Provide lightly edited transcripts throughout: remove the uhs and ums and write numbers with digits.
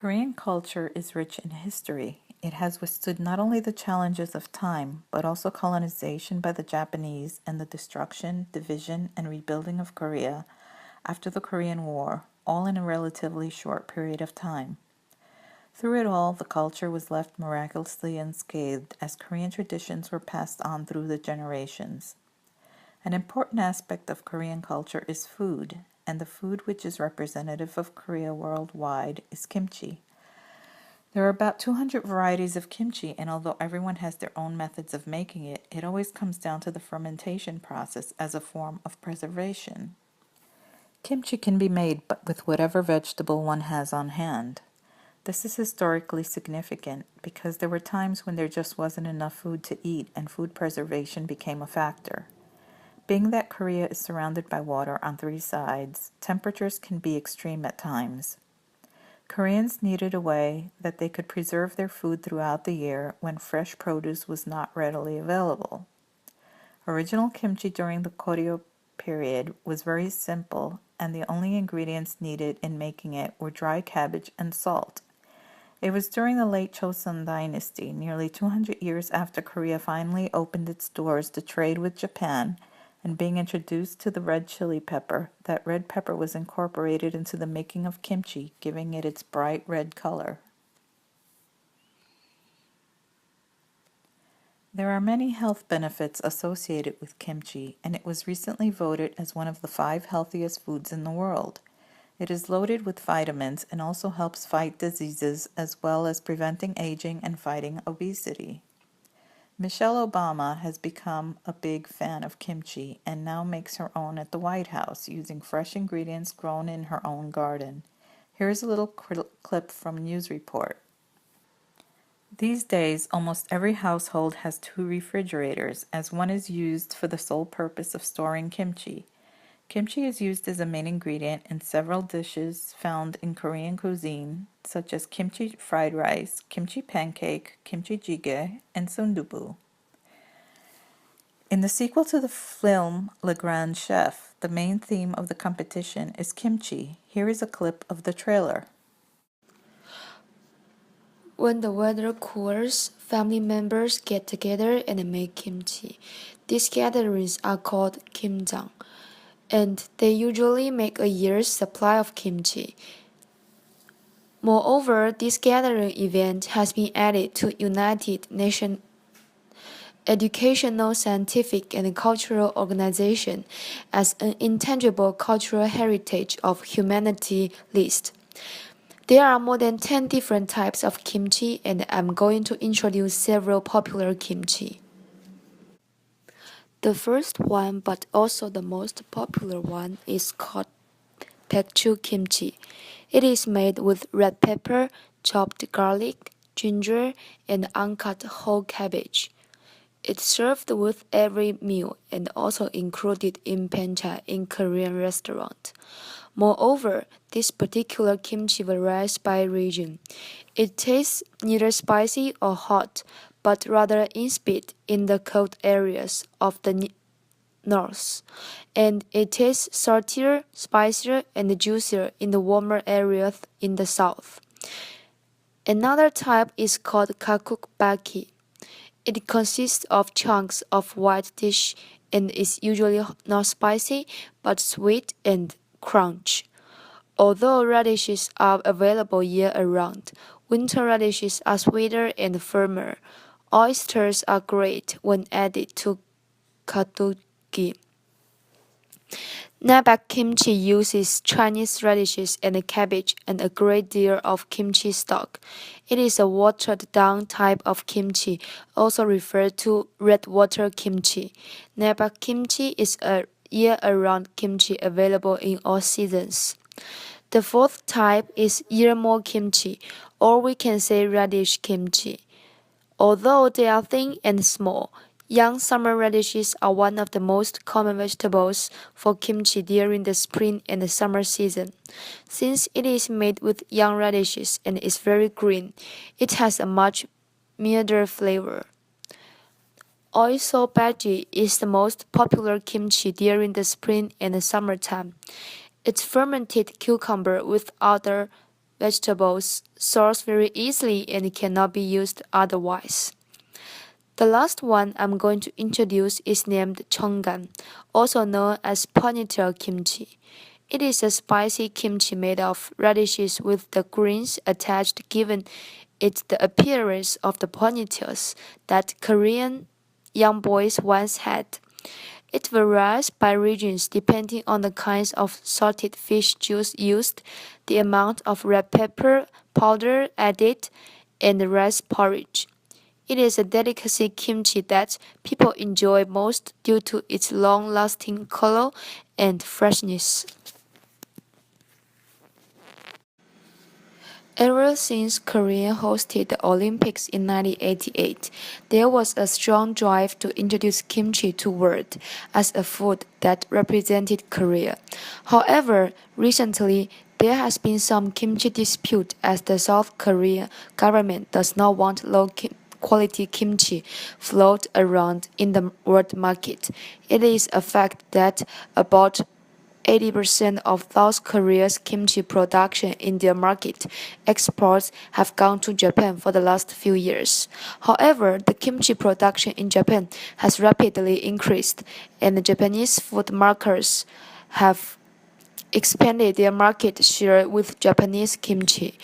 Korean culture is rich in history. It has withstood not only the challenges of time, but also colonization by the Japanese and the destruction, division, and rebuilding of Korea after the Korean War, all in a relatively short period of time. Through it all, the culture was left miraculously unscathed as Korean traditions were passed on through the generations. An important aspect of Korean culture is food, and the food which is representative of Korea worldwide is kimchi. There are about 200 varieties of kimchi, and although everyone has their own methods of making it, it always comes down to the fermentation process as a form of preservation. Kimchi can be made with whatever vegetable one has on hand. This is historically significant because there were times when there just wasn't enough food to eat and food preservation became a factor. Being that Korea is surrounded by water on three sides, temperatures can be extreme at times. Koreans needed a way that they could preserve their food throughout the year when fresh produce was not readily available. Original kimchi during the Koryo period was very simple, and the only ingredients needed in making it were dry cabbage and salt. It was during the late Joseon dynasty, nearly 200 years after Korea finally opened its doors to trade with Japan and being introduced to the red chili pepper, that red pepper was incorporated into the making of kimchi, giving it its bright red color. There are many health benefits associated with kimchi, and it was recently voted as one of the 5 healthiest foods in the world. It is loaded with vitamins and also helps fight diseases as well as preventing aging and fighting obesity. Michelle Obama has become a big fan of kimchi and now makes her own at the White House using fresh ingredients grown in her own garden. Here's a little clip from News Report. These days, almost every household has 2 refrigerators, as one is used for the sole purpose of storing kimchi. Kimchi is used as a main ingredient in several dishes found in Korean cuisine, such as kimchi fried rice, kimchi pancake, kimchi jjigae, and sundubu. In the sequel to the film Le Grand Chef, the main theme of the competition is kimchi. Here is a clip of the trailer. When the weather cools, family members get together and make kimchi. These gatherings are called kimjang, and they usually make a year's supply of kimchi. Moreover, this gathering event has been added to United Nations Educational, Scientific, and Cultural Organization as an intangible cultural heritage of humanity list. There are more than 10 different types of kimchi, and I'm going to introduce several popular kimchi. The first one, but also the most popular one, is called Baekju kimchi. It is made with red pepper, chopped garlic, ginger, and uncut whole cabbage. It's served with every meal and also included in pancake in Korean restaurants. Moreover, this particular kimchi varies by region. It tastes neither spicy or hot, but rather insipid in the cold areas of the north, and it tastes saltier, spicier, and juicier in the warmer areas in the south. Another type is called kakukbaki. It consists of chunks of white dish and is usually not spicy but sweet and crunch. Although radishes are available year-round, winter radishes are sweeter and firmer. Oysters are great when added to katsuki. Nabak kimchi uses Chinese radishes and cabbage and a great deal of kimchi stock. It is a watered-down type of kimchi, also referred to red water kimchi. Nabak kimchi is a year-round kimchi available in all seasons. The fourth type is yearmo kimchi, or we can say radish kimchi. Although they are thin and small, young summer radishes are one of the most common vegetables for kimchi during the spring and the summer season. Since it is made with young radishes and is very green, it has a much milder flavor. Oisobaji is the most popular kimchi during the spring and the summertime. It's fermented cucumber with other vegetables sourced very easily and cannot be used otherwise. The last one I'm going to introduce is named cheongan, also known as ponytail kimchi. It is a spicy kimchi made of radishes with the greens attached, giving it the appearance of the ponytails that Korean young boys once had. It varies by regions depending on the kinds of salted fish juice used, the amount of red pepper powder added, and the rice porridge. It is a delicacy kimchi that people enjoy most due to its long-lasting color and freshness. Ever since Korea hosted the Olympics in 1988, there was a strong drive to introduce kimchi to the world as a food that represented Korea. However, recently there has been some kimchi dispute as the South Korean government does not want quality kimchi float around in the world market. It is a fact that about 80% of South Korea's kimchi production in their market exports have gone to Japan for the last few years. However, the kimchi production in Japan has rapidly increased, and the Japanese food makers have expanded their market share with Japanese kimchi.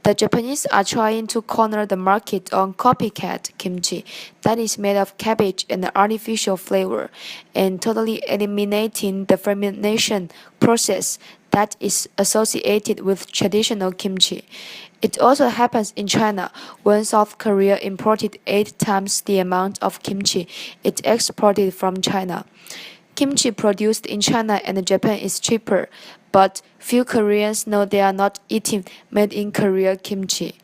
The Japanese are trying to corner the market on copycat kimchi that is made of cabbage and artificial flavor, and totally eliminating the fermentation process that is associated with traditional kimchi. It also happens in China when South Korea imported 8 times the amount of kimchi it exported from China. Kimchi produced in China and Japan is cheaper, but few Koreans know they are not eating made in Korea kimchi.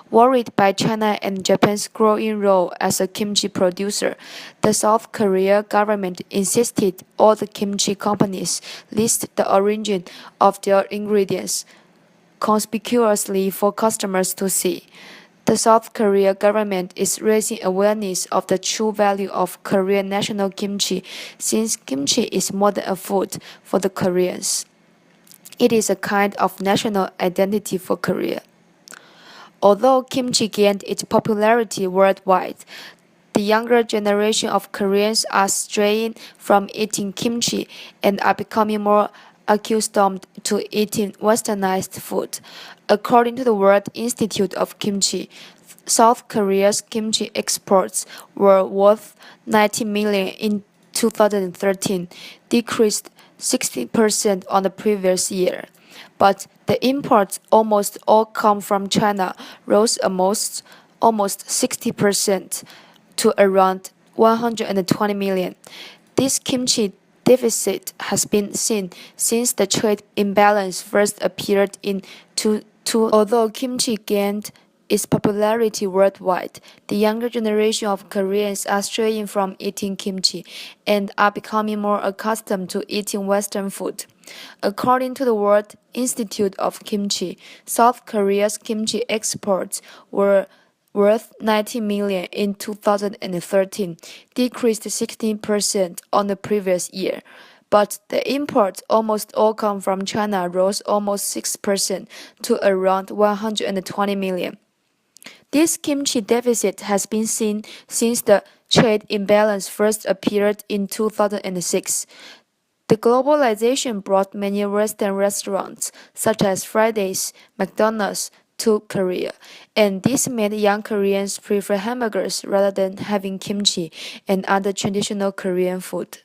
Worried by China and Japan's growing role as a kimchi producer, the South Korea government insisted all the kimchi companies list the origin of their ingredients conspicuously for customers to see. The South Korea government is raising awareness of the true value of Korean national kimchi since kimchi is more than a food for the Koreans. It is a kind of national identity for Korea. Although kimchi gained its popularity worldwide, the younger generation of Koreans are straying from eating kimchi and are becoming more accustomed to eating westernized food. According to the World Institute of Kimchi, South Korea's kimchi exports were worth 90 million in 2013, decreased 60% on the previous year. But the imports almost all come from China, rose almost 60% to around 120 million. This kimchi deficit has been seen since the trade imbalance first appeared in 2000. Although kimchi gained its popularity worldwide, the younger generation of Koreans are straying from eating kimchi and are becoming more accustomed to eating Western food. According to the World Institute of Kimchi, South Korea's kimchi exports were worth 90 million in 2013, decreased 16% on the previous year. But the imports almost all come from China rose almost 6% to around 120 million. This kimchi deficit has been seen since the trade imbalance first appeared in 2006. The globalization brought many Western restaurants, such as Fridays, McDonald's, to Korea, and this made young Koreans prefer hamburgers rather than having kimchi and other traditional Korean food.